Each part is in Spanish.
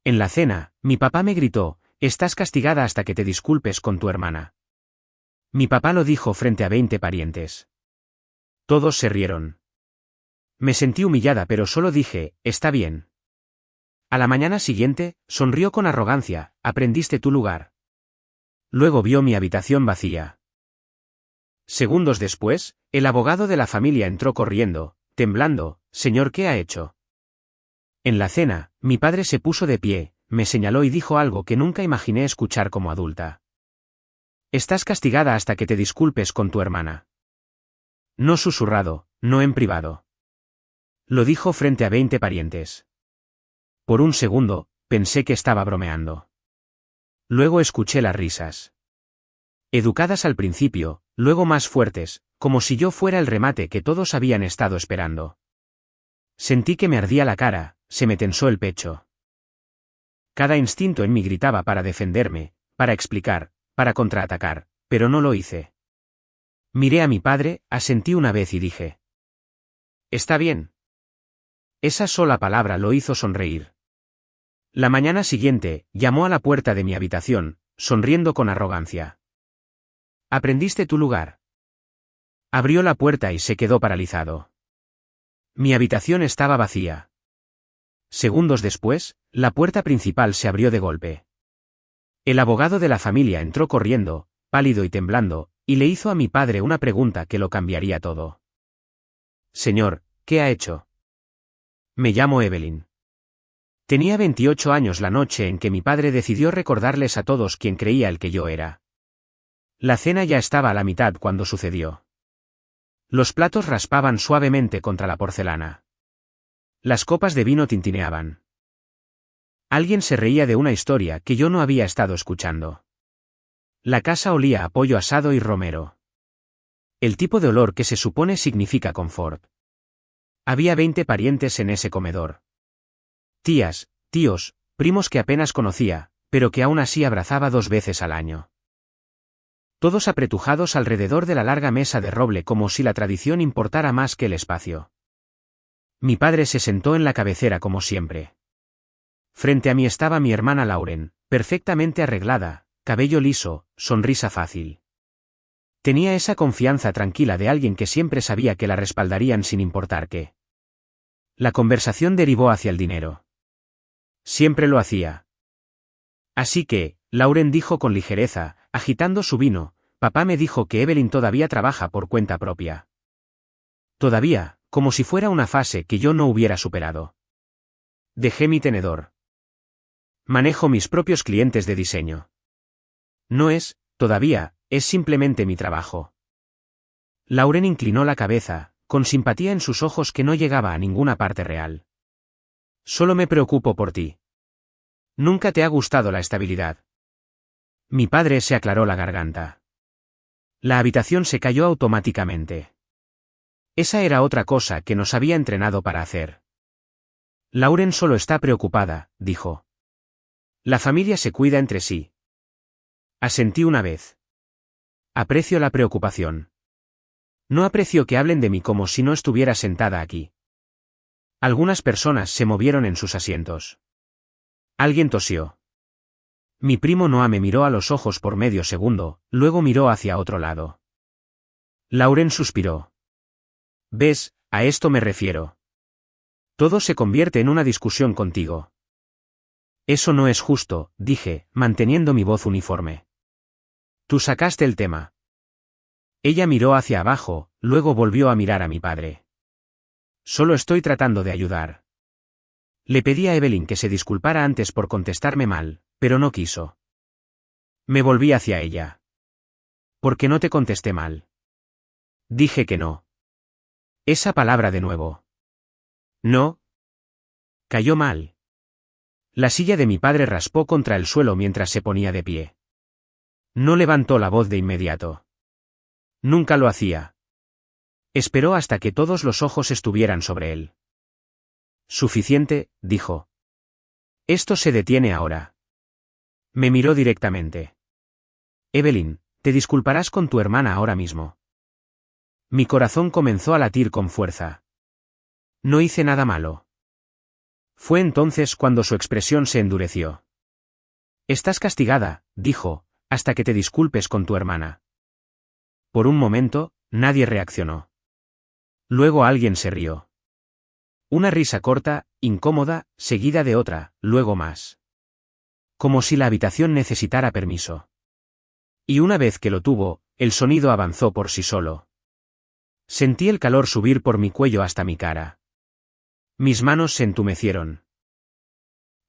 En la cena, mi papá me gritó: «Estás castigada hasta que te disculpes con tu hermana». Mi papá lo dijo frente a 20 parientes. Todos se rieron. Me sentí humillada, pero solo dije: «Está bien». A la mañana siguiente, sonrió con arrogancia: «Aprendiste tu lugar». Luego vio mi habitación vacía. Segundos después, el abogado de la familia entró corriendo, temblando: «Señor, ¿qué ha hecho?». En la cena, mi padre se puso de pie, me señaló y dijo algo que nunca imaginé escuchar como adulta. «Estás castigada hasta que te disculpes con tu hermana». No susurrado, no en privado. Lo dijo frente a 20 parientes. Por un segundo, pensé que estaba bromeando. Luego escuché las risas. Educadas al principio, luego más fuertes, como si yo fuera el remate que todos habían estado esperando. Sentí que me ardía la cara, se me tensó el pecho. Cada instinto en mí gritaba para defenderme, para explicar, para contraatacar, pero no lo hice. Miré a mi padre, asentí una vez y dije: «Está bien». Esa sola palabra lo hizo sonreír. La mañana siguiente, llamó a la puerta de mi habitación, sonriendo con arrogancia. «¿Aprendiste tu lugar?». Abrió la puerta y se quedó paralizado. Mi habitación estaba vacía. Segundos después, la puerta principal se abrió de golpe. El abogado de la familia entró corriendo, pálido y temblando, y le hizo a mi padre una pregunta que lo cambiaría todo. «Señor, ¿qué ha hecho?». «Me llamo Evelyn». Tenía 28 años la noche en que mi padre decidió recordarles a todos quién creía el que yo era. La cena ya estaba a la mitad cuando sucedió. Los platos raspaban suavemente contra la porcelana. Las copas de vino tintineaban. Alguien se reía de una historia que yo no había estado escuchando. La casa olía a pollo asado y romero. El tipo de olor que se supone significa confort. Había 20 parientes en ese comedor. Tías, tíos, primos que apenas conocía, pero que aún así abrazaba 2 veces al año. Todos apretujados alrededor de la larga mesa de roble como si la tradición importara más que el espacio. Mi padre se sentó en la cabecera como siempre. Frente a mí estaba mi hermana Lauren, perfectamente arreglada, cabello liso, sonrisa fácil. Tenía esa confianza tranquila de alguien que siempre sabía que la respaldarían sin importar qué. La conversación derivó hacia el dinero. Siempre lo hacía. Así que, Lauren dijo con ligereza, agitando su vino: «Papá me dijo que Evelyn todavía trabaja por cuenta propia». Todavía, como si fuera una fase que yo no hubiera superado. Dejé mi tenedor. Manejo mis propios clientes de diseño. No es, todavía, es simplemente mi trabajo. Lauren inclinó la cabeza, con simpatía en sus ojos que no llegaba a ninguna parte real. «Solo me preocupo por ti. Nunca te ha gustado la estabilidad». Mi padre se aclaró la garganta. La habitación se cayó automáticamente. Esa era otra cosa que nos había entrenado para hacer. «Lauren solo está preocupada», dijo. «La familia se cuida entre sí». Asentí una vez. Aprecio la preocupación. No aprecio que hablen de mí como si no estuviera sentada aquí. Algunas personas se movieron en sus asientos. Alguien tosió. Mi primo Noah me miró a los ojos por medio segundo, luego miró hacia otro lado. Lauren suspiró. «¿Ves? A esto me refiero. Todo se convierte en una discusión contigo». «Eso no es justo», dije, manteniendo mi voz uniforme. «Tú sacaste el tema». Ella miró hacia abajo, luego volvió a mirar a mi padre. «Solo estoy tratando de ayudar». Le pedí a Evelyn que se disculpara antes por contestarme mal, pero no quiso. Me volví hacia ella. «¿Por qué no te contesté mal?». Dije que no. Esa palabra de nuevo. «No». Cayó mal. La silla de mi padre raspó contra el suelo mientras se ponía de pie. No levantó la voz de inmediato. Nunca lo hacía. Esperó hasta que todos los ojos estuvieran sobre él. «Suficiente», dijo. «Esto se detiene ahora». Me miró directamente. «Evelyn, te disculparás con tu hermana ahora mismo». Mi corazón comenzó a latir con fuerza. No hice nada malo. Fue entonces cuando su expresión se endureció. Estás castigada, dijo, hasta que te disculpes con tu hermana. Por un momento, nadie reaccionó. Luego alguien se rió. Una risa corta, incómoda, seguida de otra, luego más. Como si la habitación necesitara permiso. Y una vez que lo tuvo, el sonido avanzó por sí solo. Sentí el calor subir por mi cuello hasta mi cara. Mis manos se entumecieron.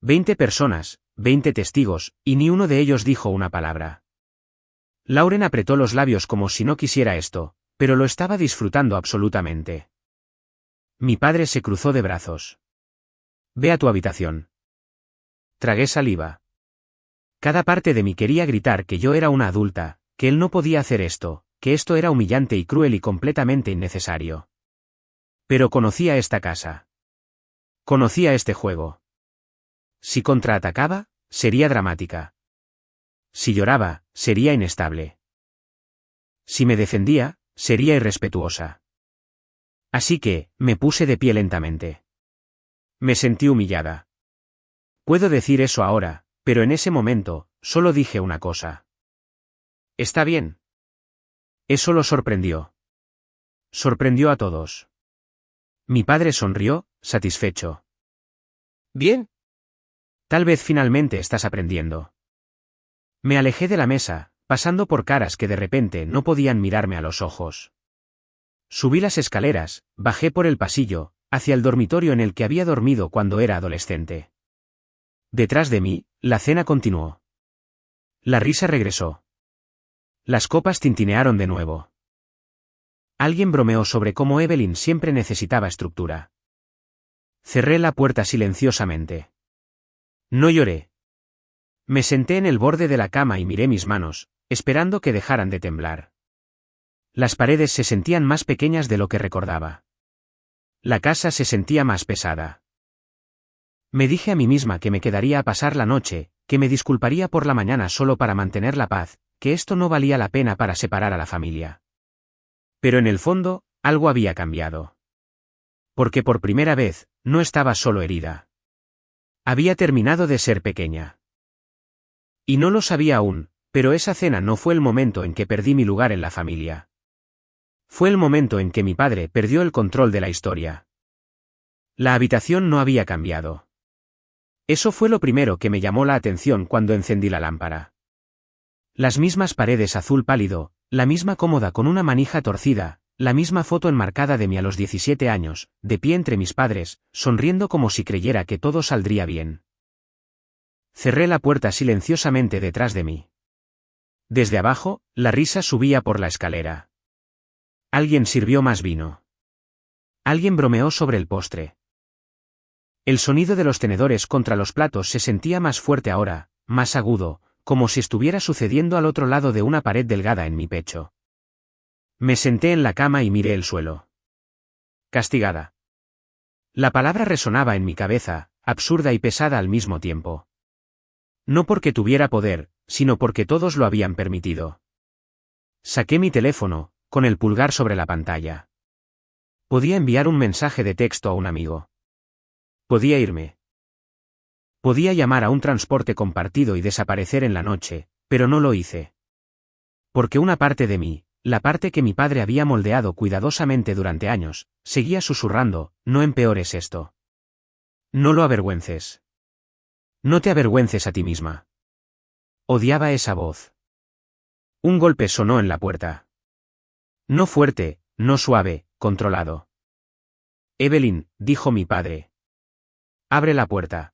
20 personas, 20 testigos, y ni uno de ellos dijo una palabra. Lauren apretó los labios como si no quisiera esto, pero lo estaba disfrutando absolutamente. Mi padre se cruzó de brazos. Ve a tu habitación. Tragué saliva. Cada parte de mí quería gritar que yo era una adulta, que él no podía hacer esto, que esto era humillante y cruel y completamente innecesario. Pero conocía esta casa. Conocía este juego. Si contraatacaba, sería dramática. Si lloraba, sería inestable. Si me defendía, sería irrespetuosa. Así que, me puse de pie lentamente. Me sentí humillada. Puedo decir eso ahora, pero en ese momento, solo dije una cosa. Está bien. Eso lo sorprendió. Sorprendió a todos. Mi padre sonrió, satisfecho. Bien. Tal vez finalmente estás aprendiendo. Me alejé de la mesa, pasando por caras que de repente no podían mirarme a los ojos. Subí las escaleras, bajé por el pasillo, hacia el dormitorio en el que había dormido cuando era adolescente. Detrás de mí, la cena continuó. La risa regresó. Las copas tintinearon de nuevo. Alguien bromeó sobre cómo Evelyn siempre necesitaba estructura. Cerré la puerta silenciosamente. No lloré. Me senté en el borde de la cama y miré mis manos, esperando que dejaran de temblar. Las paredes se sentían más pequeñas de lo que recordaba. La casa se sentía más pesada. Me dije a mí misma que me quedaría a pasar la noche, que me disculparía por la mañana solo para mantener la paz, que esto no valía la pena para separar a la familia. Pero en el fondo, algo había cambiado. Porque por primera vez, no estaba solo herida. Había terminado de ser pequeña. Y no lo sabía aún, pero esa cena no fue el momento en que perdí mi lugar en la familia. Fue el momento en que mi padre perdió el control de la historia. La habitación no había cambiado. Eso fue lo primero que me llamó la atención cuando encendí la lámpara. Las mismas paredes azul pálido, la misma cómoda con una manija torcida, la misma foto enmarcada de mí a los 17 años, de pie entre mis padres, sonriendo como si creyera que todo saldría bien. Cerré la puerta silenciosamente detrás de mí. Desde abajo, la risa subía por la escalera. Alguien sirvió más vino. Alguien bromeó sobre el postre. El sonido de los tenedores contra los platos se sentía más fuerte ahora, más agudo, como si estuviera sucediendo al otro lado de una pared delgada en mi pecho. Me senté en la cama y miré el suelo. Castigada. La palabra resonaba en mi cabeza, absurda y pesada al mismo tiempo. No porque tuviera poder, sino porque todos lo habían permitido. Saqué mi teléfono, con el pulgar sobre la pantalla. Podía enviar un mensaje de texto a un amigo. Podía irme. Podía llamar a un transporte compartido y desaparecer en la noche, pero no lo hice. Porque una parte de mí, la parte que mi padre había moldeado cuidadosamente durante años, seguía susurrando, no empeores esto. No lo avergüences. No te avergüences a ti misma. Odiaba esa voz. Un golpe sonó en la puerta. No fuerte, no suave, controlado. Evelyn, dijo mi padre. Abre la puerta.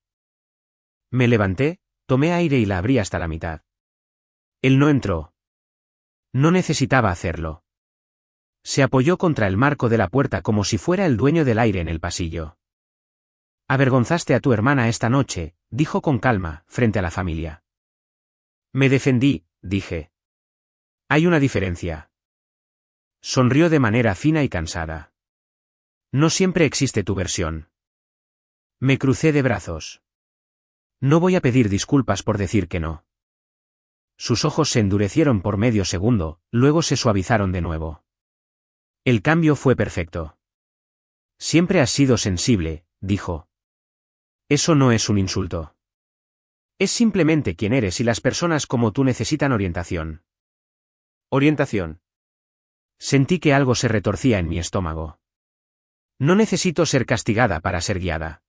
Me levanté, tomé aire y la abrí hasta la mitad. Él no entró. No necesitaba hacerlo. Se apoyó contra el marco de la puerta como si fuera el dueño del aire en el pasillo. Avergonzaste a tu hermana esta noche, dijo con calma, frente a la familia. Me defendí, dije. Hay una diferencia. Sonrió de manera fina y cansada. No siempre existe tu versión. Me crucé de brazos. No voy a pedir disculpas por decir que no. Sus ojos se endurecieron por medio segundo, luego se suavizaron de nuevo. El cambio fue perfecto. Siempre has sido sensible, dijo. Eso no es un insulto. Es simplemente quién eres y las personas como tú necesitan orientación. Orientación. Sentí que algo se retorcía en mi estómago. No necesito ser castigada para ser guiada.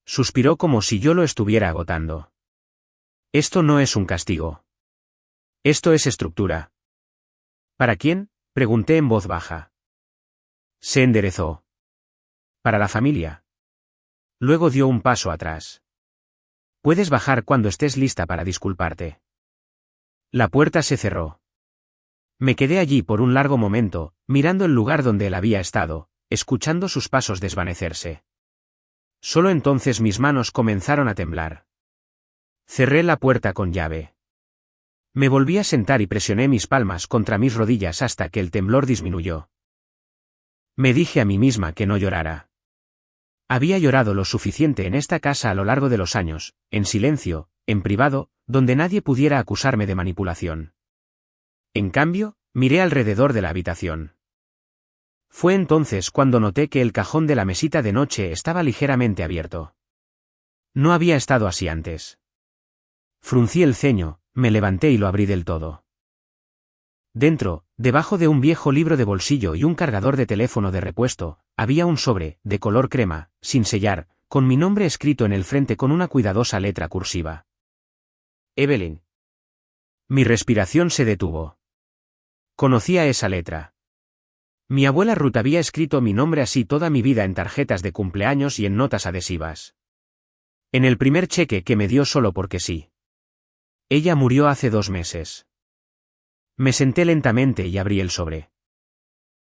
Suspiró como si yo lo estuviera agotando. Esto no es un castigo. Esto es estructura. ¿Para quién? Pregunté en voz baja. Se enderezó. Para la familia. Luego dio un paso atrás. Puedes bajar cuando estés lista para disculparte. La puerta se cerró. Me quedé allí por un largo momento, mirando el lugar donde él había estado, escuchando sus pasos desvanecerse. Solo entonces mis manos comenzaron a temblar. Cerré la puerta con llave. Me volví a sentar y presioné mis palmas contra mis rodillas hasta que el temblor disminuyó. Me dije a mí misma que no llorara. Había llorado lo suficiente en esta casa a lo largo de los años, en silencio, en privado, donde nadie pudiera acusarme de manipulación. En cambio, miré alrededor de la habitación. Fue entonces cuando noté que el cajón de la mesita de noche estaba ligeramente abierto. No había estado así antes. Fruncí el ceño, me levanté y lo abrí del todo. Dentro, debajo de un viejo libro de bolsillo y un cargador de teléfono de repuesto, había un sobre, de color crema, sin sellar, con mi nombre escrito en el frente con una cuidadosa letra cursiva. Evelyn. Mi respiración se detuvo. Conocía esa letra. Mi abuela Ruth había escrito mi nombre así toda mi vida en tarjetas de cumpleaños y en notas adhesivas. En el primer cheque que me dio solo porque sí. Ella murió hace 2 meses. Me senté lentamente y abrí el sobre.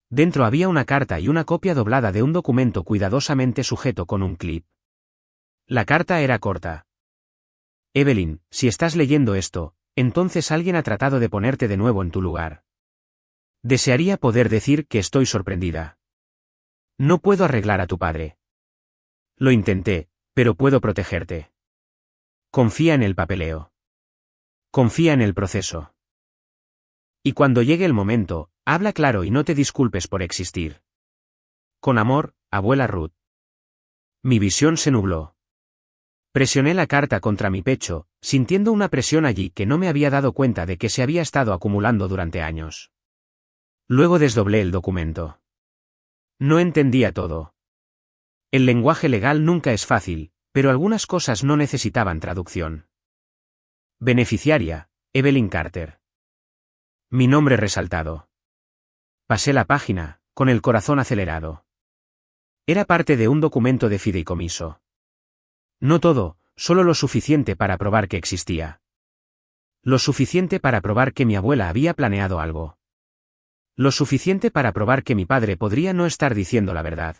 Dentro había una carta y una copia doblada de un documento cuidadosamente sujeto con un clip. La carta era corta. Evelyn, si estás leyendo esto, entonces alguien ha tratado de ponerte de nuevo en tu lugar. Desearía poder decir que estoy sorprendida. No puedo arreglar a tu padre. Lo intenté, pero puedo protegerte. Confía en el papeleo. Confía en el proceso. Y cuando llegue el momento, habla claro y no te disculpes por existir. Con amor, abuela Ruth. Mi visión se nubló. Presioné la carta contra mi pecho, sintiendo una presión allí que no me había dado cuenta de que se había estado acumulando durante años. Luego desdoblé el documento. No entendía todo. El lenguaje legal nunca es fácil, pero algunas cosas no necesitaban traducción. Beneficiaria, Evelyn Carter. Mi nombre resaltado. Pasé la página, con el corazón acelerado. Era parte de un documento de fideicomiso. No todo, solo lo suficiente para probar que existía. Lo suficiente para probar que mi abuela había planeado algo. Lo suficiente para probar que mi padre podría no estar diciendo la verdad.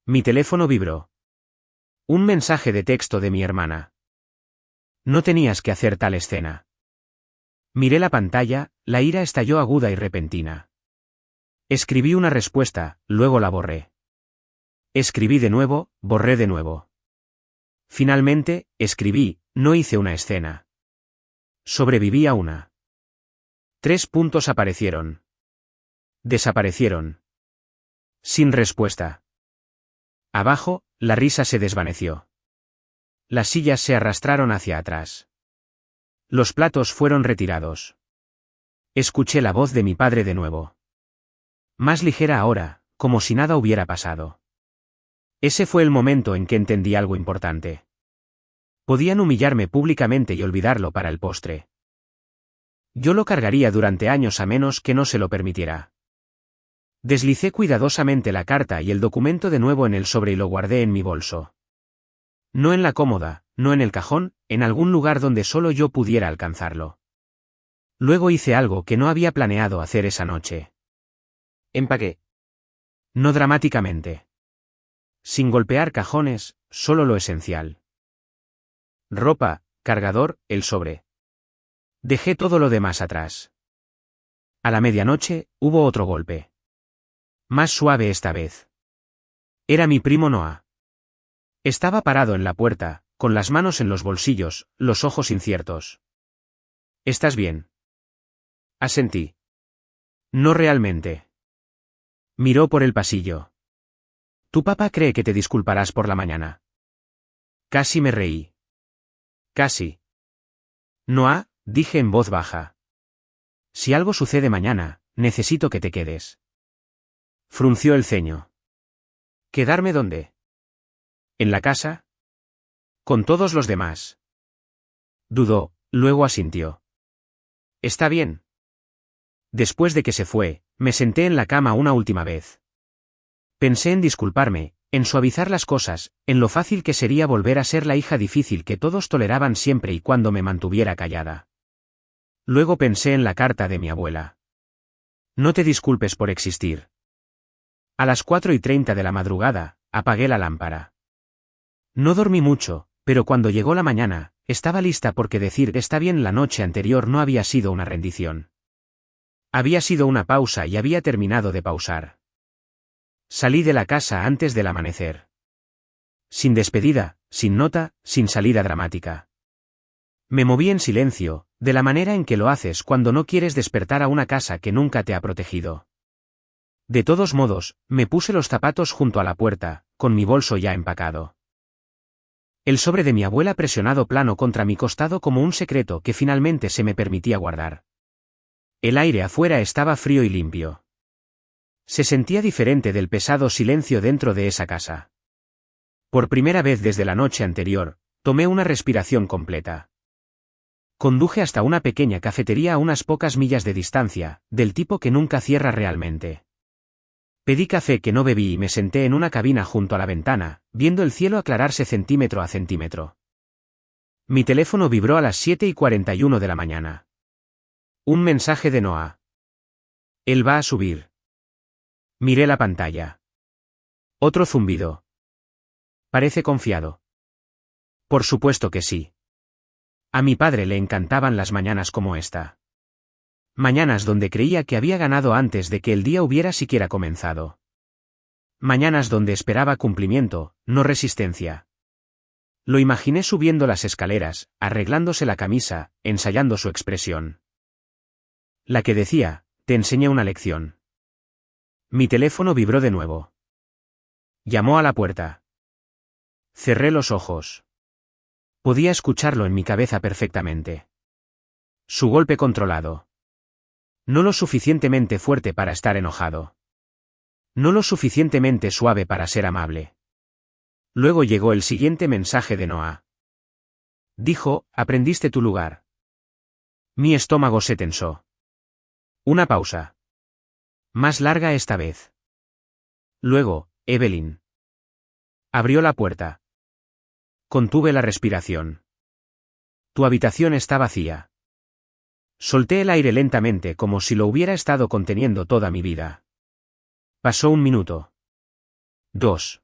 Mi teléfono vibró. Un mensaje de texto de mi hermana. No tenías que hacer tal escena. Miré la pantalla, la ira estalló aguda y repentina. Escribí una respuesta, luego la borré. Escribí de nuevo, borré de nuevo. Finalmente, escribí, no hice una escena. Sobreviví a una. 3 puntos aparecieron. Desaparecieron. Sin respuesta. Abajo, la risa se desvaneció. Las sillas se arrastraron hacia atrás. Los platos fueron retirados. Escuché la voz de mi padre de nuevo. Más ligera ahora, como si nada hubiera pasado. Ese fue el momento en que entendí algo importante. Podían humillarme públicamente y olvidarlo para el postre. Yo lo cargaría durante años a menos que no se lo permitiera. Deslicé cuidadosamente la carta y el documento de nuevo en el sobre y lo guardé en mi bolso. No en la cómoda, no en el cajón, en algún lugar donde solo yo pudiera alcanzarlo. Luego hice algo que no había planeado hacer esa noche. Empaqué. No dramáticamente. Sin golpear cajones, solo lo esencial. Ropa, cargador, el sobre. Dejé todo lo demás atrás. A la medianoche, hubo otro golpe. Más suave esta vez. Era mi primo Noah. Estaba parado en la puerta, con las manos en los bolsillos, los ojos inciertos. ¿Estás bien? Asentí. No realmente. Miró por el pasillo. Tu papá cree que te disculparás por la mañana. Casi me reí. Casi. Noah, dije en voz baja. Si algo sucede mañana, necesito que te quedes. Frunció el ceño. ¿Quedarme dónde? ¿En la casa? Con todos los demás. Dudó, luego asintió. Está bien. Después de que se fue, me senté en la cama una última vez. Pensé en disculparme, en suavizar las cosas, en lo fácil que sería volver a ser la hija difícil que todos toleraban siempre y cuando me mantuviera callada. Luego pensé en la carta de mi abuela. No te disculpes por existir. A las 4:30 de la madrugada, apagué la lámpara. No dormí mucho, pero cuando llegó la mañana, estaba lista porque decir está bien la noche anterior no había sido una rendición. Había sido una pausa y había terminado de pausar. Salí de la casa antes del amanecer. Sin despedida, sin nota, sin salida dramática. Me moví en silencio, de la manera en que lo haces cuando no quieres despertar a una casa que nunca te ha protegido. De todos modos, me puse los zapatos junto a la puerta, con mi bolso ya empacado. El sobre de mi abuela presionado plano contra mi costado como un secreto que finalmente se me permitía guardar. El aire afuera estaba frío y limpio. Se sentía diferente del pesado silencio dentro de esa casa. Por primera vez desde la noche anterior, tomé una respiración completa. Conduje hasta una pequeña cafetería a unas pocas millas de distancia, del tipo que nunca cierra realmente. Pedí café que no bebí y me senté en una cabina junto a la ventana, viendo el cielo aclararse centímetro a centímetro. Mi teléfono vibró a las 7:41 de la mañana. Un mensaje de Noah. Él va a subir. Miré la pantalla. Otro zumbido. Parece confiado. Por supuesto que sí. A mi padre le encantaban las mañanas como esta. Mañanas donde creía que había ganado antes de que el día hubiera siquiera comenzado. Mañanas donde esperaba cumplimiento, no resistencia. Lo imaginé subiendo las escaleras, arreglándose la camisa, ensayando su expresión. La que decía, te enseñé una lección. Mi teléfono vibró de nuevo. Llamó a la puerta. Cerré los ojos. Podía escucharlo en mi cabeza perfectamente. Su golpe controlado. No lo suficientemente fuerte para estar enojado. No lo suficientemente suave para ser amable. Luego llegó el siguiente mensaje de Noah. Dijo, aprendiste tu lugar. Mi estómago se tensó. Una pausa. Más larga esta vez. Luego, Evelyn. Abrió la puerta. Contuve la respiración. Tu habitación está vacía. Solté el aire lentamente como si lo hubiera estado conteniendo toda mi vida. Pasó 1 minuto. 2.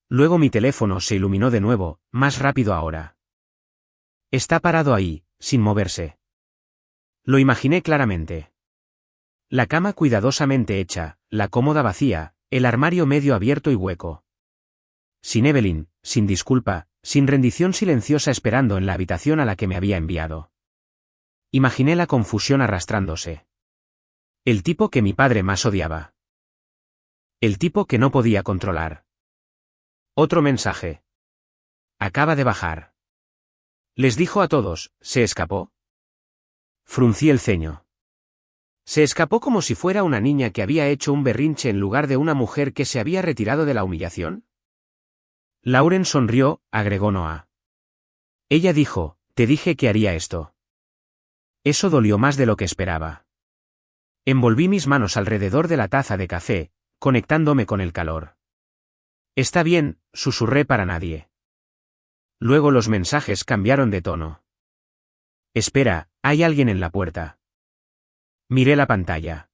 Luego mi teléfono se iluminó de nuevo, más rápido ahora. Está parado ahí, sin moverse. Lo imaginé claramente. La cama cuidadosamente hecha, la cómoda vacía, el armario medio abierto y hueco. Sin Evelyn, sin disculpa, sin rendición silenciosa esperando en la habitación a la que me había enviado. Imaginé la confusión arrastrándose. El tipo que mi padre más odiaba. El tipo que no podía controlar. Otro mensaje. Acaba de bajar. Les dijo a todos, ¿se escapó? Fruncí el ceño. Se escapó como si fuera una niña que había hecho un berrinche en lugar de una mujer que se había retirado de la humillación. Lauren sonrió, agregó Noah. Ella dijo, te dije que haría esto. Eso dolió más de lo que esperaba. Envolví mis manos alrededor de la taza de café, conectándome con el calor. Está bien, susurré para nadie. Luego los mensajes cambiaron de tono. Espera, hay alguien en la puerta. Miré la pantalla.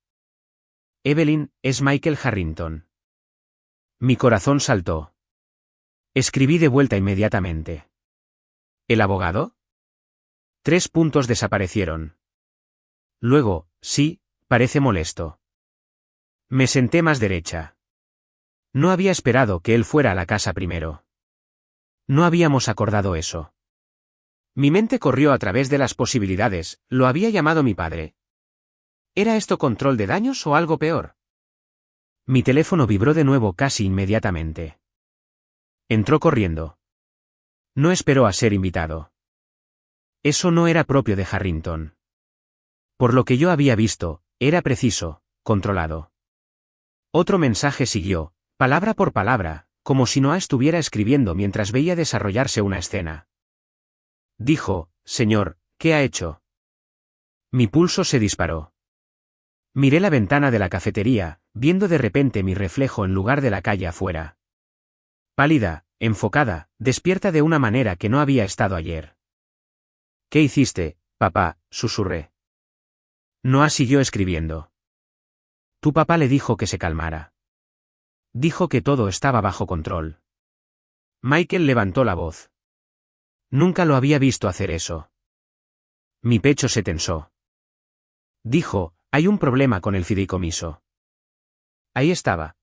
Evelyn, es Michael Harrington. Mi corazón saltó. Escribí de vuelta inmediatamente. ¿El abogado? 3 puntos desaparecieron. Luego, sí, parece molesto. Me senté más derecha. No había esperado que él fuera a la casa primero. No habíamos acordado eso. Mi mente corrió a través de las posibilidades, lo había llamado mi padre. ¿Era esto control de daños o algo peor? Mi teléfono vibró de nuevo casi inmediatamente. Entró corriendo. No esperó a ser invitado. Eso no era propio de Harrington. Por lo que yo había visto, era preciso, controlado. Otro mensaje siguió, palabra por palabra, como si Noah estuviera escribiendo mientras veía desarrollarse una escena. Dijo, señor, ¿qué ha hecho? Mi pulso se disparó. Miré la ventana de la cafetería, viendo de repente mi reflejo en lugar de la calle afuera. Pálida, enfocada, despierta de una manera que no había estado ayer. ¿Qué hiciste, papá?, susurré. Noah siguió escribiendo. Tu papá le dijo que se calmara. Dijo que todo estaba bajo control. Michael levantó la voz. Nunca lo había visto hacer eso. Mi pecho se tensó. Dijo, hay un problema con el fideicomiso. Ahí estaba.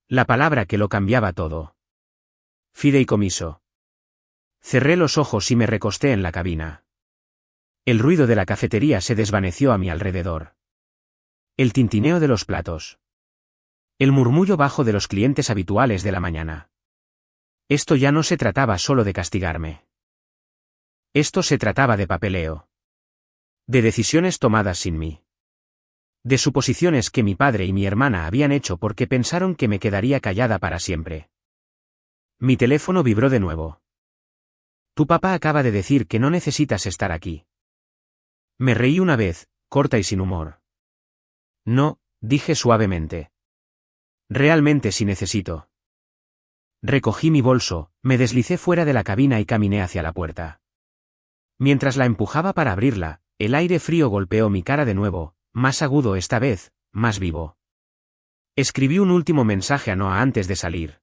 La palabra que lo cambiaba todo. Fideicomiso. Cerré los ojos y me recosté en la cabina. El ruido de la cafetería se desvaneció a mi alrededor. El tintineo de los platos. El murmullo bajo de los clientes habituales de la mañana. Esto ya no se trataba solo de castigarme. Esto se trataba de papeleo. De decisiones tomadas sin mí. De suposiciones que mi padre y mi hermana habían hecho porque pensaron que me quedaría callada para siempre. Mi teléfono vibró de nuevo. Tu papá acaba de decir que no necesitas estar aquí. Me reí una vez, corta y sin humor. No, dije suavemente. Realmente sí necesito. Recogí mi bolso, me deslicé fuera de la cabina y caminé hacia la puerta. Mientras la empujaba para abrirla, el aire frío golpeó mi cara de nuevo, más agudo esta vez, más vivo. Escribí un último mensaje a Noah antes de salir.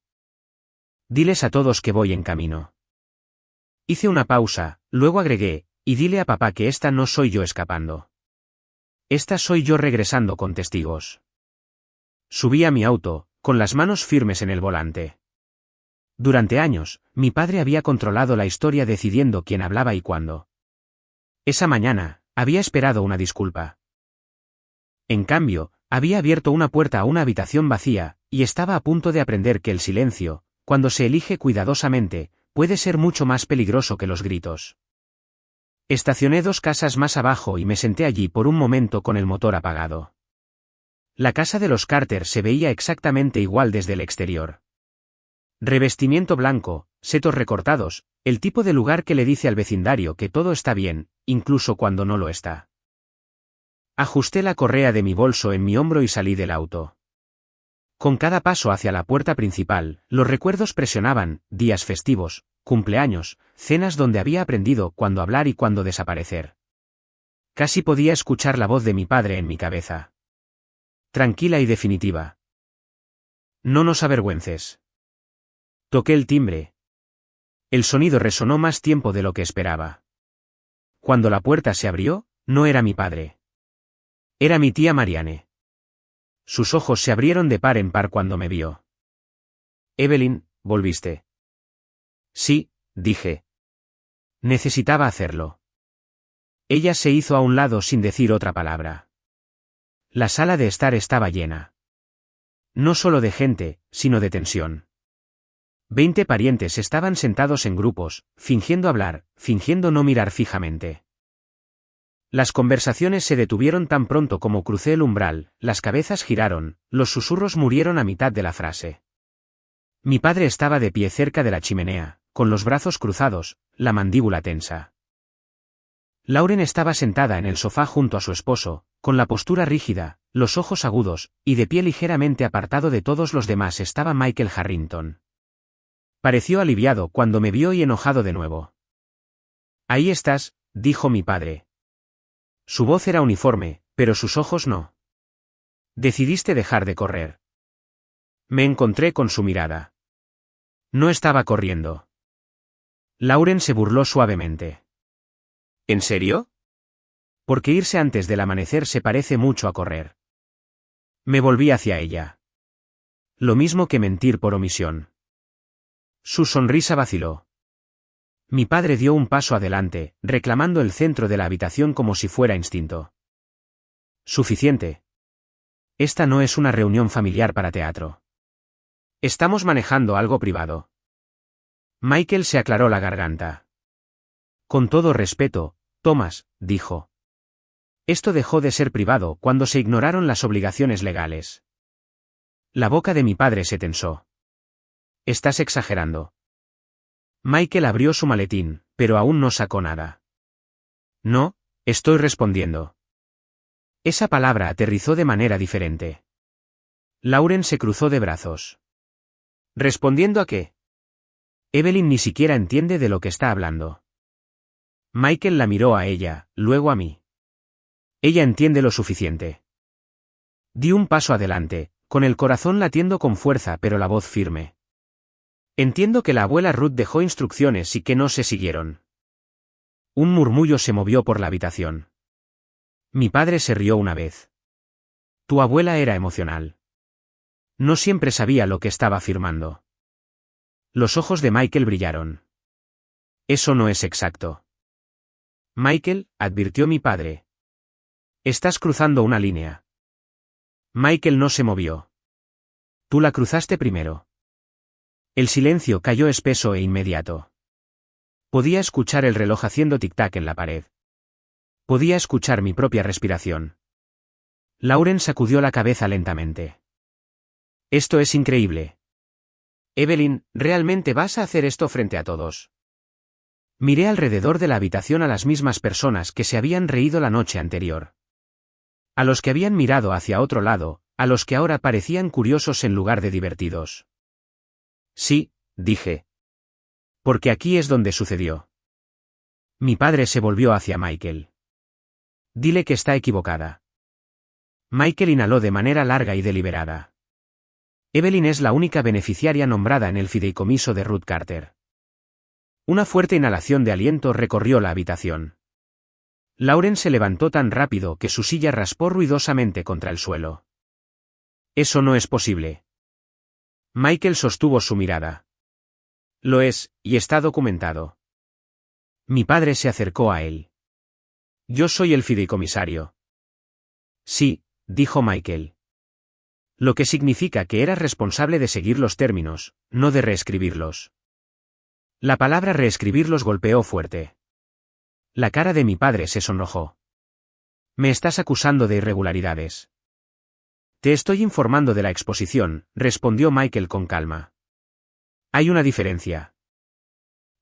Diles a todos que voy en camino. Hice una pausa, luego agregué, y dile a papá que esta no soy yo escapando. Esta soy yo regresando con testigos. Subí a mi auto, con las manos firmes en el volante. Durante años, mi padre había controlado la historia decidiendo quién hablaba y cuándo. Esa mañana, había esperado una disculpa. En cambio, había abierto una puerta a una habitación vacía, y estaba a punto de aprender que el silencio, cuando se elige cuidadosamente, puede ser mucho más peligroso que los gritos. Estacioné 2 casas más abajo y me senté allí por un momento con el motor apagado. La casa de los Carter se veía exactamente igual desde el exterior. Revestimiento blanco, setos recortados, el tipo de lugar que le dice al vecindario que todo está bien, incluso cuando no lo está. Ajusté la correa de mi bolso en mi hombro y salí del auto. Con cada paso hacia la puerta principal, los recuerdos presionaban, días festivos, cumpleaños, cenas donde había aprendido cuándo hablar y cuándo desaparecer. Casi podía escuchar la voz de mi padre en mi cabeza. Tranquila y definitiva. No nos avergüences. Toqué el timbre. El sonido resonó más tiempo de lo que esperaba. Cuando la puerta se abrió, no era mi padre. Era mi tía Marianne. Sus ojos se abrieron de par en par cuando me vio. Evelyn, ¿volviste? Sí, dije. Necesitaba hacerlo. Ella se hizo a un lado sin decir otra palabra. La sala de estar estaba llena. No solo de gente, sino de tensión. 20 parientes estaban sentados en grupos, fingiendo hablar, fingiendo no mirar fijamente. Las conversaciones se detuvieron tan pronto como crucé el umbral, las cabezas giraron, los susurros murieron a mitad de la frase. Mi padre estaba de pie cerca de la chimenea, con los brazos cruzados, la mandíbula tensa. Lauren estaba sentada en el sofá junto a su esposo, con la postura rígida, los ojos agudos, y de pie ligeramente apartado de todos los demás estaba Michael Harrington. Pareció aliviado cuando me vio y enojado de nuevo. Ahí estás, dijo mi padre. Su voz era uniforme, pero sus ojos no. Decidiste dejar de correr. Me encontré con su mirada. No estaba corriendo. Lauren se burló suavemente. ¿En serio? Porque irse antes del amanecer se parece mucho a correr. Me volví hacia ella. Lo mismo que mentir por omisión. Su sonrisa vaciló. Mi padre dio un paso adelante, reclamando el centro de la habitación como si fuera instinto. Suficiente. Esta no es una reunión familiar para teatro. Estamos manejando algo privado. Michael se aclaró la garganta. Con todo respeto, Thomas, dijo. Esto dejó de ser privado cuando se ignoraron las obligaciones legales. La boca de mi padre se tensó. Estás exagerando. Michael abrió su maletín, pero aún no sacó nada. No, estoy respondiendo. Esa palabra aterrizó de manera diferente. Lauren se cruzó de brazos. ¿Respondiendo a qué? Evelyn ni siquiera entiende de lo que está hablando. Michael la miró a ella, luego a mí. Ella entiende lo suficiente. Di un paso adelante, con el corazón latiendo con fuerza pero la voz firme. Entiendo que la abuela Ruth dejó instrucciones y que no se siguieron. Un murmullo se movió por la habitación. Mi padre se rió una vez. Tu abuela era emocional. No siempre sabía lo que estaba afirmando. Los ojos de Michael brillaron. Eso no es exacto. Michael, advirtió mi padre. Estás cruzando una línea. Michael no se movió. Tú la cruzaste primero. El silencio cayó espeso e inmediato. Podía escuchar el reloj haciendo tic-tac en la pared. Podía escuchar mi propia respiración. Lauren sacudió la cabeza lentamente. Esto es increíble. Evelyn, ¿realmente vas a hacer esto frente a todos? Miré alrededor de la habitación a las mismas personas que se habían reído la noche anterior. A los que habían mirado hacia otro lado, a los que ahora parecían curiosos en lugar de divertidos. Sí, dije. Porque aquí es donde sucedió. Mi padre se volvió hacia Michael. Dile que está equivocada. Michael inhaló de manera larga y deliberada. Evelyn es la única beneficiaria nombrada en el fideicomiso de Ruth Carter. Una fuerte inhalación de aliento recorrió la habitación. Lauren se levantó tan rápido que su silla raspó ruidosamente contra el suelo. Eso no es posible. Michael sostuvo su mirada. Lo es, y está documentado. Mi padre se acercó a él. Yo soy el fideicomisario. Sí, dijo Michael. Lo que significa que eras responsable de seguir los términos, no de reescribirlos. La palabra reescribirlos golpeó fuerte. La cara de mi padre se sonrojó. Me estás acusando de irregularidades. Te estoy informando de la exposición, respondió Michael con calma. Hay una diferencia.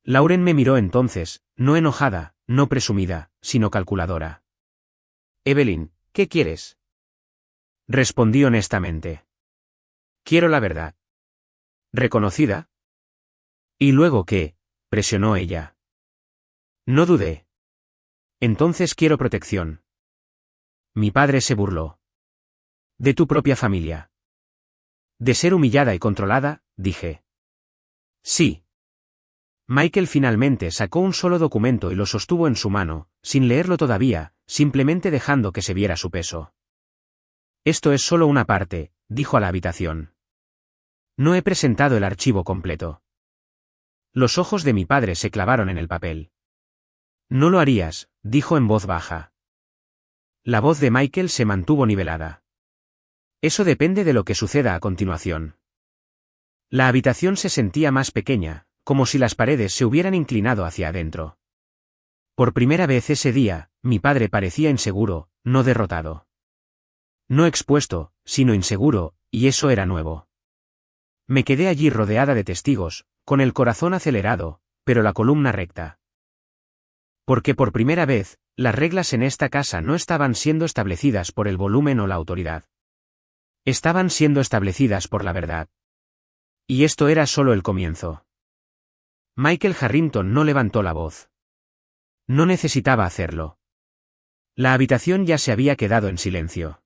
Lauren me miró entonces, no enojada, no presumida, sino calculadora. Evelyn, ¿qué quieres? Respondí honestamente. Quiero la verdad. ¿Reconocida? ¿Y luego qué? Presionó ella. No dudé. Entonces quiero protección. Mi padre se burló. De tu propia familia. De ser humillada y controlada, dije. Sí. Michael finalmente sacó un solo documento y lo sostuvo en su mano, sin leerlo todavía, simplemente dejando que se viera su peso. Esto es solo una parte, dijo a la habitación. No he presentado el archivo completo. Los ojos de mi padre se clavaron en el papel. No lo harías, dijo en voz baja. La voz de Michael se mantuvo nivelada. Eso depende de lo que suceda a continuación. La habitación se sentía más pequeña, como si las paredes se hubieran inclinado hacia adentro. Por primera vez ese día, mi padre parecía inseguro, no derrotado. No expuesto, sino inseguro, y eso era nuevo. Me quedé allí rodeada de testigos, con el corazón acelerado, pero la columna recta. Porque por primera vez, las reglas en esta casa no estaban siendo establecidas por el volumen o la autoridad. Estaban siendo establecidas por la verdad. Y esto era solo el comienzo. Michael Harrington no levantó la voz. No necesitaba hacerlo. La habitación ya se había quedado en silencio.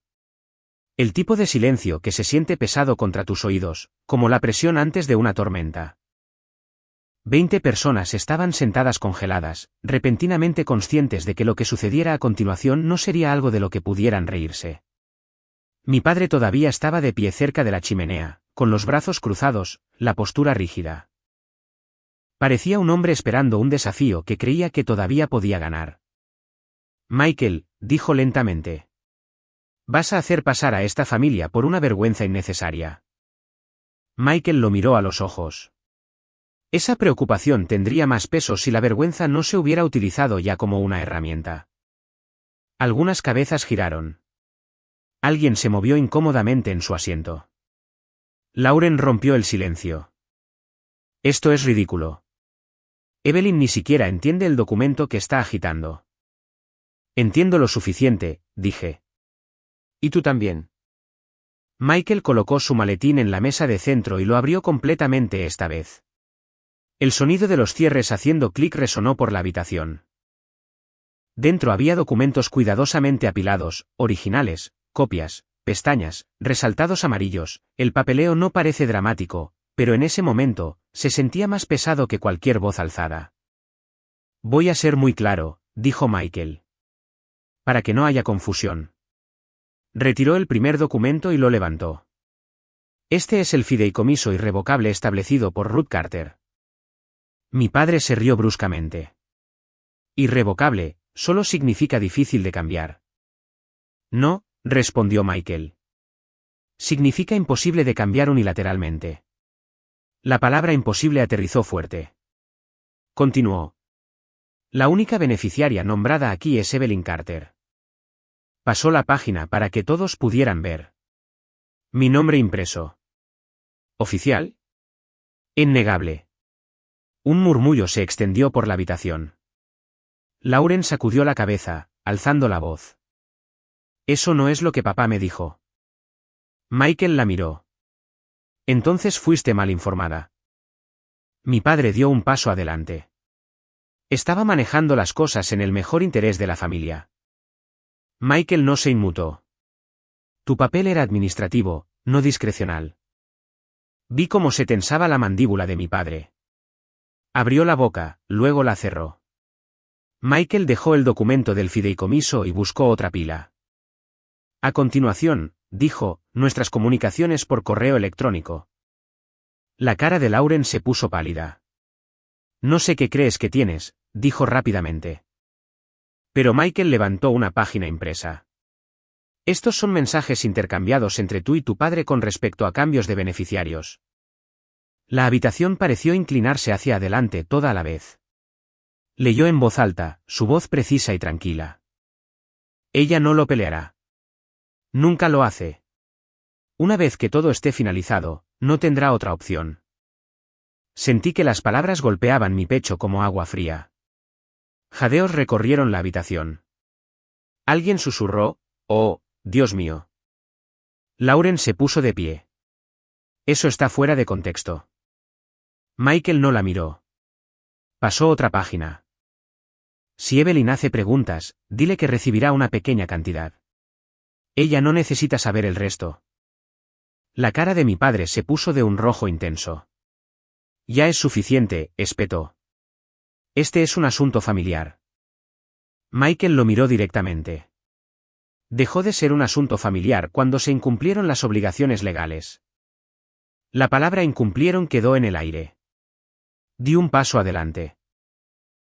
El tipo de silencio que se siente pesado contra tus oídos, como la presión antes de una tormenta. 20 personas estaban sentadas congeladas, repentinamente conscientes de que lo que sucediera a continuación no sería algo de lo que pudieran reírse. Mi padre todavía estaba de pie cerca de la chimenea, con los brazos cruzados, la postura rígida. Parecía un hombre esperando un desafío que creía que todavía podía ganar. Michael, dijo lentamente. Vas a hacer pasar a esta familia por una vergüenza innecesaria. Michael lo miró a los ojos. Esa preocupación tendría más peso si la vergüenza no se hubiera utilizado ya como una herramienta. Algunas cabezas giraron. Alguien se movió incómodamente en su asiento. Lauren rompió el silencio. Esto es ridículo. Evelyn ni siquiera entiende el documento que está agitando. Entiendo lo suficiente, dije. Y tú también. Michael colocó su maletín en la mesa de centro y lo abrió completamente esta vez. El sonido de los cierres haciendo clic resonó por la habitación. Dentro había documentos cuidadosamente apilados, originales, copias, pestañas, resaltados amarillos. El papeleo no parece dramático, pero en ese momento, se sentía más pesado que cualquier voz alzada. Voy a ser muy claro, dijo Michael. Para que no haya confusión. Retiró el primer documento y lo levantó. Este es el fideicomiso irrevocable establecido por Ruth Carter. Mi padre se rió bruscamente. Irrevocable, solo significa difícil de cambiar. No, respondió Michael. Significa imposible de cambiar unilateralmente. La palabra imposible aterrizó fuerte. Continuó. La única beneficiaria nombrada aquí es Evelyn Carter. Pasó la página para que todos pudieran ver. Mi nombre impreso. ¿Oficial? Innegable. Un murmullo se extendió por la habitación. Lauren sacudió la cabeza, alzando la voz. Eso no es lo que papá me dijo. Michael la miró. Entonces fuiste mal informada. Mi padre dio un paso adelante. Estaba manejando las cosas en el mejor interés de la familia. Michael no se inmutó. Tu papel era administrativo, no discrecional. Vi cómo se tensaba la mandíbula de mi padre. Abrió la boca, luego la cerró. Michael dejó el documento del fideicomiso y buscó otra pila. A continuación, dijo, nuestras comunicaciones por correo electrónico. La cara de Lauren se puso pálida. No sé qué crees que tienes, dijo rápidamente. Pero Michael levantó una página impresa. Estos son mensajes intercambiados entre tú y tu padre con respecto a cambios de beneficiarios. La habitación pareció inclinarse hacia adelante toda a la vez. Leyó en voz alta, su voz precisa y tranquila. Ella no lo peleará. Nunca lo hace. Una vez que todo esté finalizado, no tendrá otra opción. Sentí que las palabras golpeaban mi pecho como agua fría. Jadeos recorrieron la habitación. Alguien susurró, «Oh, Dios mío». Lauren se puso de pie. Eso está fuera de contexto. Michael no la miró. Pasó otra página. Si Evelyn hace preguntas, dile que recibirá una pequeña cantidad. Ella no necesita saber el resto. La cara de mi padre se puso de un rojo intenso. Ya es suficiente, espetó. Este es un asunto familiar. Michael lo miró directamente. Dejó de ser un asunto familiar cuando se incumplieron las obligaciones legales. La palabra incumplieron quedó en el aire. Di un paso adelante.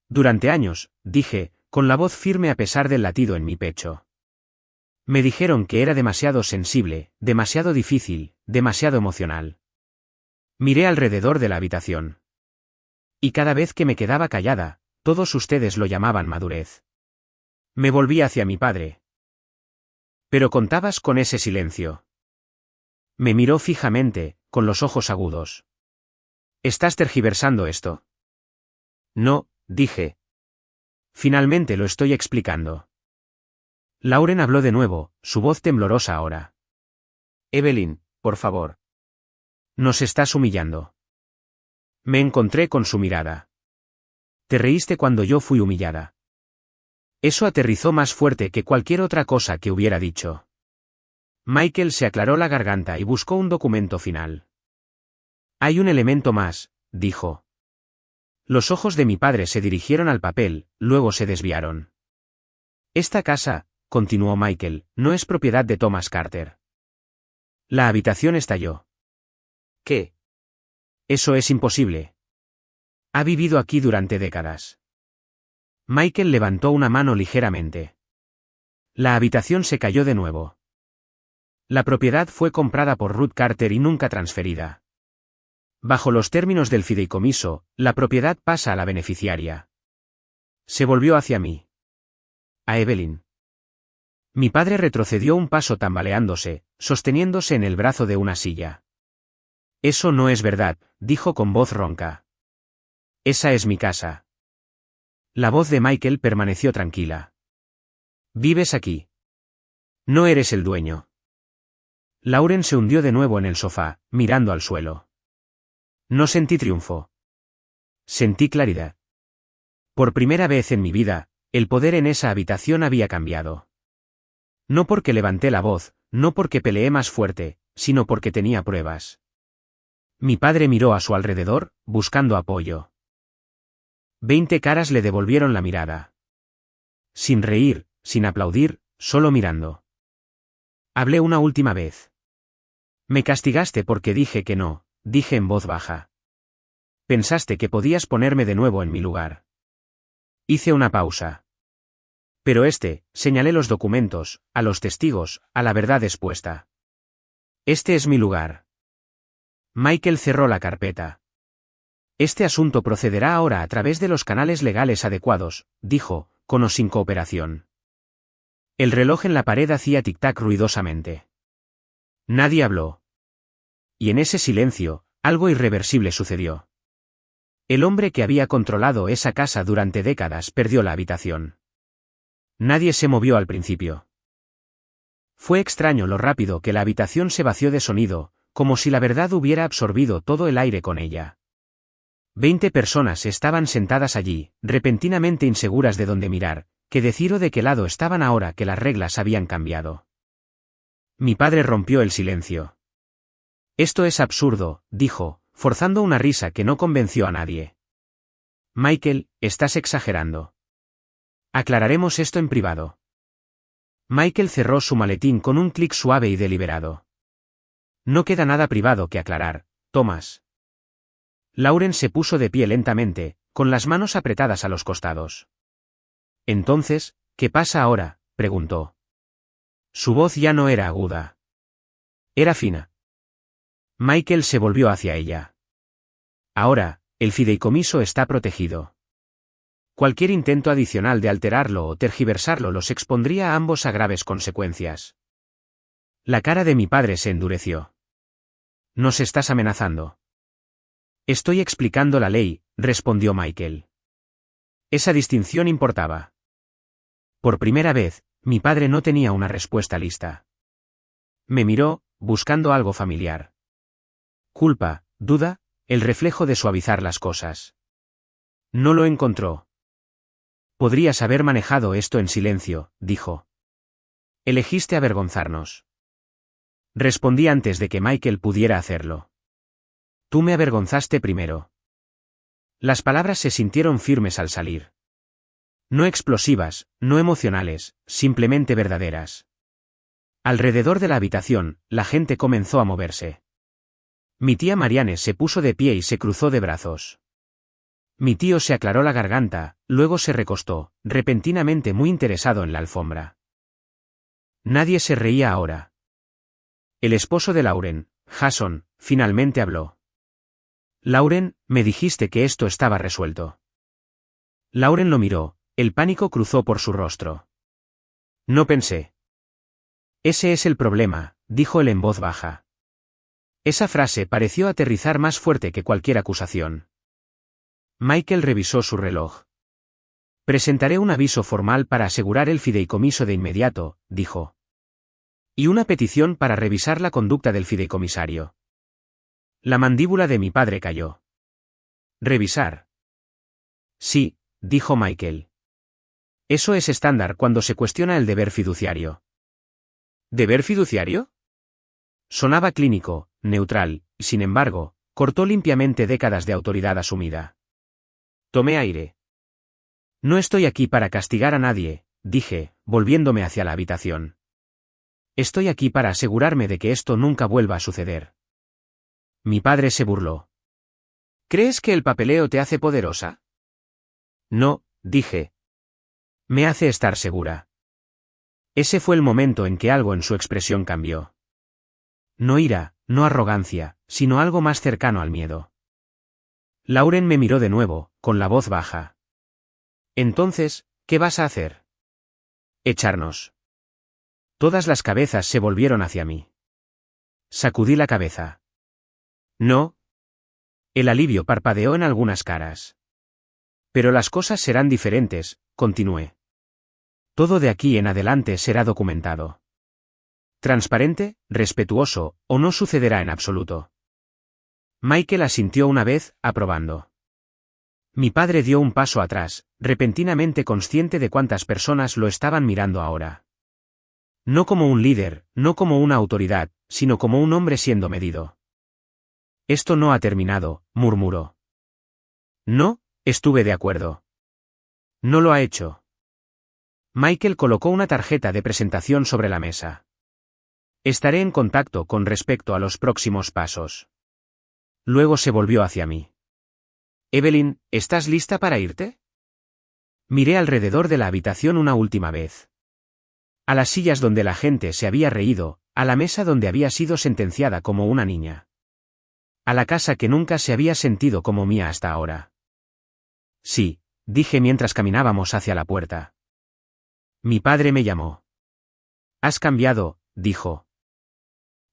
Durante años, dije, con la voz firme a pesar del latido en mi pecho. Me dijeron que era demasiado sensible, demasiado difícil, demasiado emocional. Miré alrededor de la habitación. Y cada vez que me quedaba callada, todos ustedes lo llamaban madurez. Me volví hacia mi padre. Pero contabas con ese silencio. Me miró fijamente, con los ojos agudos. ¿Estás tergiversando esto? No, dije. Finalmente lo estoy explicando. Lauren habló de nuevo, su voz temblorosa ahora. Evelyn, por favor. Nos estás humillando. Me encontré con su mirada. Te reíste cuando yo fui humillada. Eso aterrizó más fuerte que cualquier otra cosa que hubiera dicho. Michael se aclaró la garganta y buscó un documento final. Hay un elemento más, dijo. Los ojos de mi padre se dirigieron al papel, luego se desviaron. Esta casa, continuó Michael, no es propiedad de Thomas Carter. La habitación estalló. ¿Qué? Eso es imposible. Ha vivido aquí durante décadas. Michael levantó una mano ligeramente. La habitación se cayó de nuevo. La propiedad fue comprada por Ruth Carter y nunca transferida. Bajo los términos del fideicomiso, la propiedad pasa a la beneficiaria. Se volvió hacia mí. A Evelyn. Mi padre retrocedió un paso tambaleándose, sosteniéndose en el brazo de una silla. Eso no es verdad, dijo con voz ronca. Esa es mi casa. La voz de Michael permaneció tranquila. ¿Vives aquí? No eres el dueño. Lauren se hundió de nuevo en el sofá, mirando al suelo. No sentí triunfo. Sentí claridad. Por primera vez en mi vida, el poder en esa habitación había cambiado. No porque levanté la voz, no porque peleé más fuerte, sino porque tenía pruebas. Mi padre miró a su alrededor, buscando apoyo. 20 caras le devolvieron la mirada. Sin reír, sin aplaudir, solo mirando. Hablé una última vez. Me castigaste porque dije que no, dije en voz baja. Pensaste que podías ponerme de nuevo en mi lugar. Hice una pausa. Pero señalé los documentos, a los testigos, a la verdad expuesta. Este es mi lugar. Michael cerró la carpeta. Este asunto procederá ahora a través de los canales legales adecuados, dijo, con o sin cooperación. El reloj en la pared hacía tic-tac ruidosamente. Nadie habló. Y en ese silencio, algo irreversible sucedió. El hombre que había controlado esa casa durante décadas perdió la habitación. Nadie se movió al principio. Fue extraño lo rápido que la habitación se vació de sonido, como si la verdad hubiera absorbido todo el aire con ella. 20 personas estaban sentadas allí, repentinamente inseguras de dónde mirar, qué decir o de qué lado estaban ahora que las reglas habían cambiado. Mi padre rompió el silencio. Esto es absurdo, dijo, forzando una risa que no convenció a nadie. Michael, estás exagerando. Aclararemos esto en privado. Michael cerró su maletín con un clic suave y deliberado. No queda nada privado que aclarar, Thomas. Lauren se puso de pie lentamente, con las manos apretadas a los costados. Entonces, ¿qué pasa ahora?, preguntó. Su voz ya no era aguda. Era fina. Michael se volvió hacia ella. Ahora, el fideicomiso está protegido. Cualquier intento adicional de alterarlo o tergiversarlo los expondría a ambos a graves consecuencias. La cara de mi padre se endureció. ¿Nos estás amenazando? Estoy explicando la ley, respondió Michael. Esa distinción importaba. Por primera vez, mi padre no tenía una respuesta lista. Me miró, buscando algo familiar. Culpa, duda, el reflejo de suavizar las cosas. No lo encontró. Podrías haber manejado esto en silencio, dijo. Elegiste avergonzarnos. Respondí antes de que Michael pudiera hacerlo. Tú me avergonzaste primero. Las palabras se sintieron firmes al salir. No explosivas, no emocionales, simplemente verdaderas. Alrededor de la habitación, la gente comenzó a moverse. Mi tía Marianne se puso de pie y se cruzó de brazos. Mi tío se aclaró la garganta, luego se recostó, repentinamente muy interesado en la alfombra. Nadie se reía ahora. El esposo de Lauren, Jason, finalmente habló. Lauren, me dijiste que esto estaba resuelto. Lauren lo miró, el pánico cruzó por su rostro. No pensé. Ese es el problema, dijo él en voz baja. Esa frase pareció aterrizar más fuerte que cualquier acusación. Michael revisó su reloj. Presentaré un aviso formal para asegurar el fideicomiso de inmediato, dijo. Y una petición para revisar la conducta del fideicomisario. La mandíbula de mi padre cayó. ¿Revisar? Sí, dijo Michael. Eso es estándar cuando se cuestiona el deber fiduciario. ¿Deber fiduciario? Sonaba clínico, neutral, y sin embargo, cortó limpiamente décadas de autoridad asumida. Tomé aire. No estoy aquí para castigar a nadie, dije, volviéndome hacia la habitación. Estoy aquí para asegurarme de que esto nunca vuelva a suceder. Mi padre se burló. ¿Crees que el papeleo te hace poderosa? No, dije. Me hace estar segura. Ese fue el momento en que algo en su expresión cambió. No ira, no arrogancia, sino algo más cercano al miedo. Lauren me miró de nuevo, con la voz baja. Entonces, ¿qué vas a hacer? Echarnos. Todas las cabezas se volvieron hacia mí. Sacudí la cabeza. No. El alivio parpadeó en algunas caras. Pero las cosas serán diferentes, continué. Todo de aquí en adelante será documentado. Transparente, respetuoso, o no sucederá en absoluto. Michael asintió una vez, aprobando. Mi padre dio un paso atrás, repentinamente consciente de cuántas personas lo estaban mirando ahora. No como un líder, no como una autoridad, sino como un hombre siendo medido. Esto no ha terminado, murmuró. No, estuve de acuerdo. No lo ha hecho. Michael colocó una tarjeta de presentación sobre la mesa. Estaré en contacto con respecto a los próximos pasos. Luego se volvió hacia mí. Evelyn, ¿estás lista para irte? Miré alrededor de la habitación una última vez. A las sillas donde la gente se había reído, a la mesa donde había sido sentenciada como una niña. A la casa que nunca se había sentido como mía hasta ahora. Sí, dije mientras caminábamos hacia la puerta. Mi padre me llamó. Has cambiado, dijo.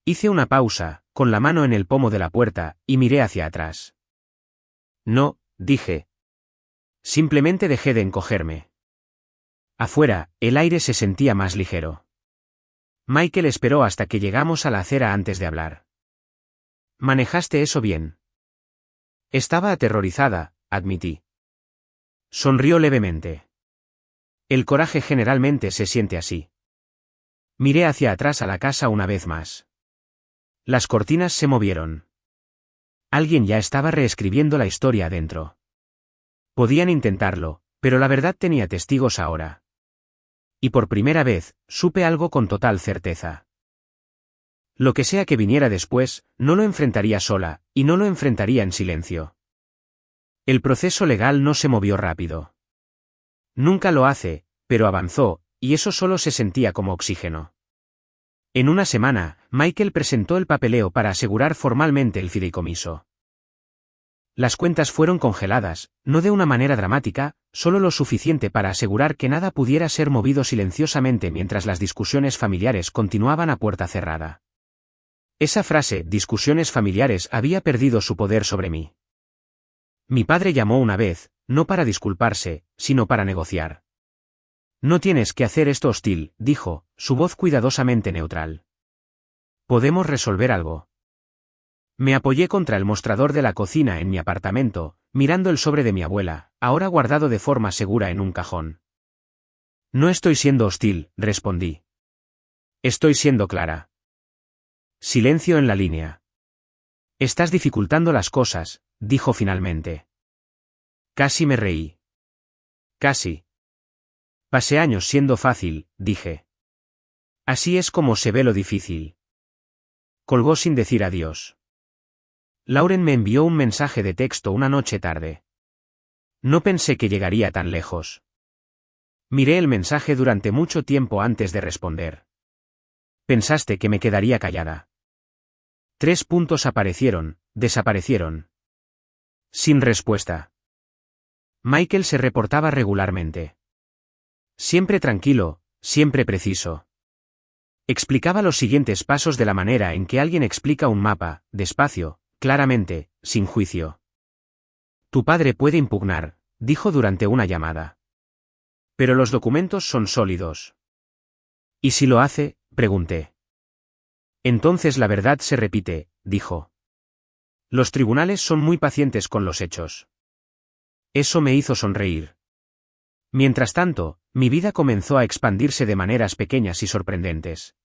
Hice una pausa, con la mano en el pomo de la puerta, y miré hacia atrás. No, dije. Simplemente dejé de encogerme. Afuera, el aire se sentía más ligero. Michael esperó hasta que llegamos a la acera antes de hablar. ¿Manejaste eso bien? Estaba aterrorizada, admití. Sonrió levemente. El coraje generalmente se siente así. Miré hacia atrás a la casa una vez más. Las cortinas se movieron. Alguien ya estaba reescribiendo la historia adentro. Podían intentarlo, pero la verdad tenía testigos ahora. Y por primera vez, supe algo con total certeza. Lo que sea que viniera después, no lo enfrentaría sola, y no lo enfrentaría en silencio. El proceso legal no se movió rápido. Nunca lo hace, pero avanzó, y eso solo se sentía como oxígeno. En una semana, Michael presentó el papeleo para asegurar formalmente el fideicomiso. Las cuentas fueron congeladas, no de una manera dramática, solo lo suficiente para asegurar que nada pudiera ser movido silenciosamente mientras las discusiones familiares continuaban a puerta cerrada. Esa frase, discusiones familiares, había perdido su poder sobre mí. Mi padre llamó una vez, no para disculparse, sino para negociar. No tienes que hacer esto hostil, dijo, su voz cuidadosamente neutral. ¿Podemos resolver algo? Me apoyé contra el mostrador de la cocina en mi apartamento, mirando el sobre de mi abuela, ahora guardado de forma segura en un cajón. No estoy siendo hostil, respondí. Estoy siendo clara. Silencio en la línea. Estás dificultando las cosas, dijo finalmente. Casi me reí. Casi. Pasé años siendo fácil, dije. Así es como se ve lo difícil. Colgó sin decir adiós. Lauren me envió un mensaje de texto una noche tarde. No pensé que llegaría tan lejos. Miré el mensaje durante mucho tiempo antes de responder. Pensaste que me quedaría callada. 3 puntos aparecieron, desaparecieron. Sin respuesta. Michael se reportaba regularmente. Siempre tranquilo, siempre preciso. Explicaba los siguientes pasos de la manera en que alguien explica un mapa, despacio, claramente, sin juicio. Tu padre puede impugnar, dijo durante una llamada. Pero los documentos son sólidos. ¿Y si lo hace? Pregunté. Entonces la verdad se repite, dijo. Los tribunales son muy pacientes con los hechos. Eso me hizo sonreír. Mientras tanto, mi vida comenzó a expandirse de maneras pequeñas y sorprendentes.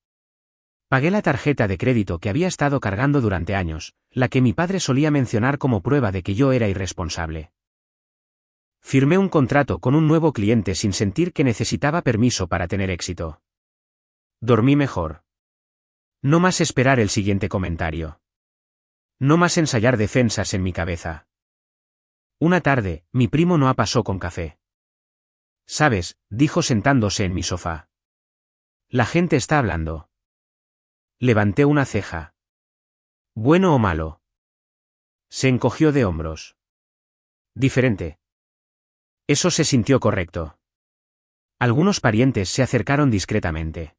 Pagué la tarjeta de crédito que había estado cargando durante años, la que mi padre solía mencionar como prueba de que yo era irresponsable. Firmé un contrato con un nuevo cliente sin sentir que necesitaba permiso para tener éxito. Dormí mejor. No más esperar el siguiente comentario. No más ensayar defensas en mi cabeza. Una tarde, mi primo no pasó con café. ¿Sabes?, dijo sentándose en mi sofá. La gente está hablando. Levanté una ceja. ¿Bueno o malo? Se encogió de hombros. Diferente. Eso se sintió correcto. Algunos parientes se acercaron discretamente.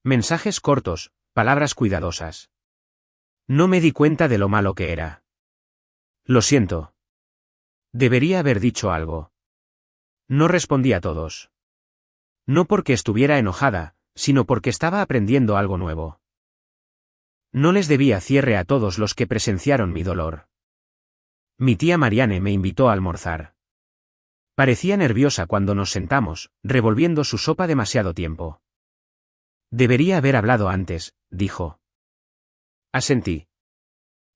Mensajes cortos, palabras cuidadosas. No me di cuenta de lo malo que era. Lo siento. Debería haber dicho algo. No respondí a todos. No porque estuviera enojada, sino porque estaba aprendiendo algo nuevo. No les debía cierre a todos los que presenciaron mi dolor. Mi tía Marianne me invitó a almorzar. Parecía nerviosa cuando nos sentamos, revolviendo su sopa demasiado tiempo. Debería haber hablado antes, dijo. Asentí.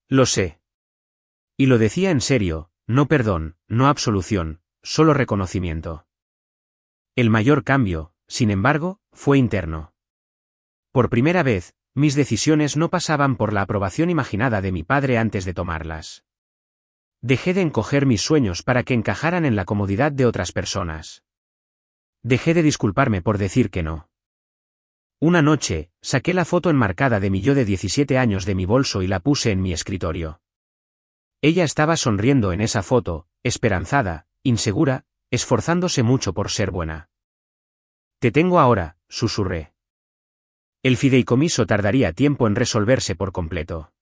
Lo sé. Y lo decía en serio, no perdón, no absolución, solo reconocimiento. El mayor cambio, sin embargo, fue interno. Por primera vez, mis decisiones no pasaban por la aprobación imaginada de mi padre antes de tomarlas. Dejé de encoger mis sueños para que encajaran en la comodidad de otras personas. Dejé de disculparme por decir que no. Una noche, saqué la foto enmarcada de mi yo de 17 años de mi bolso y la puse en mi escritorio. Ella estaba sonriendo en esa foto, esperanzada, insegura, esforzándose mucho por ser buena. Te tengo ahora, susurré. El fideicomiso tardaría tiempo en resolverse por completo.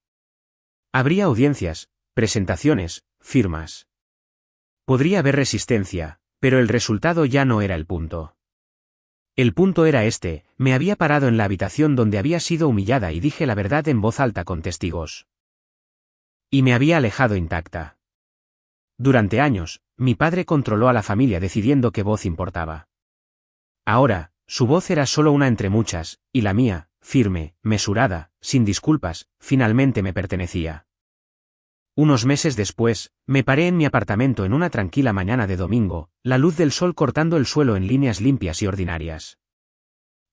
Habría audiencias, presentaciones, firmas. Podría haber resistencia, pero el resultado ya no era el punto. El punto era este: me había parado en la habitación donde había sido humillada y dije la verdad en voz alta con testigos. Y me había alejado intacta. Durante años, mi padre controló a la familia decidiendo qué voz importaba. Ahora, su voz era solo una entre muchas, y la mía, firme, mesurada, sin disculpas, finalmente me pertenecía. Unos meses después, me paré en mi apartamento en una tranquila mañana de domingo, la luz del sol cortando el suelo en líneas limpias y ordinarias.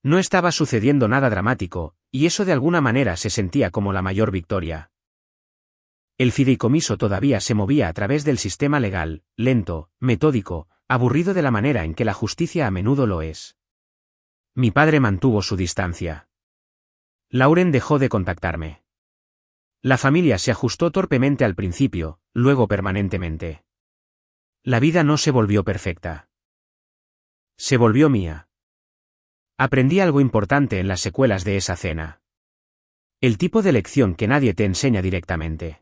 No estaba sucediendo nada dramático, y eso de alguna manera se sentía como la mayor victoria. El fideicomiso todavía se movía a través del sistema legal, lento, metódico, aburrido de la manera en que la justicia a menudo lo es. Mi padre mantuvo su distancia. Lauren dejó de contactarme. La familia se ajustó torpemente al principio, luego permanentemente. La vida no se volvió perfecta. Se volvió mía. Aprendí algo importante en las secuelas de esa cena. El tipo de lección que nadie te enseña directamente.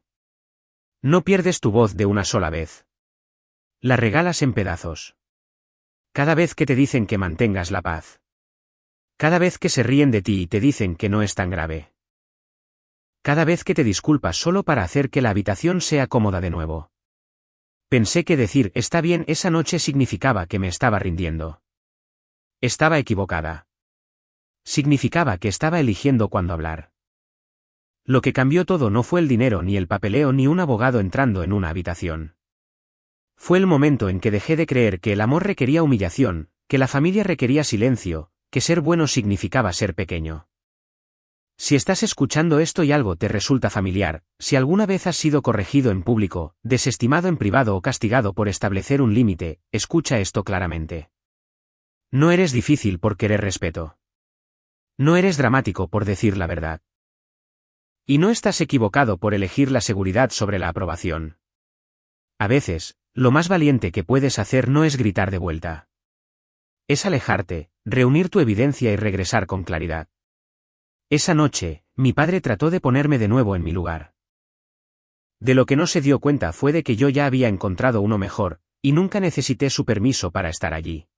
No pierdes tu voz de una sola vez. La regalas en pedazos. Cada vez que te dicen que mantengas la paz. Cada vez que se ríen de ti y te dicen que no es tan grave. Cada vez que te disculpas solo para hacer que la habitación sea cómoda de nuevo. Pensé que decir está bien esa noche significaba que me estaba rindiendo. Estaba equivocada. Significaba que estaba eligiendo cuándo hablar. Lo que cambió todo no fue el dinero ni el papeleo ni un abogado entrando en una habitación. Fue el momento en que dejé de creer que el amor requería humillación, que la familia requería silencio, que ser bueno significaba ser pequeño. Si estás escuchando esto y algo te resulta familiar, si alguna vez has sido corregido en público, desestimado en privado o castigado por establecer un límite, escucha esto claramente. No eres difícil por querer respeto. No eres dramático por decir la verdad. Y no estás equivocado por elegir la seguridad sobre la aprobación. A veces, lo más valiente que puedes hacer no es gritar de vuelta. Es alejarte, reunir tu evidencia y regresar con claridad. Esa noche, mi padre trató de ponerme de nuevo en mi lugar. De lo que no se dio cuenta fue de que yo ya había encontrado uno mejor, y nunca necesité su permiso para estar allí.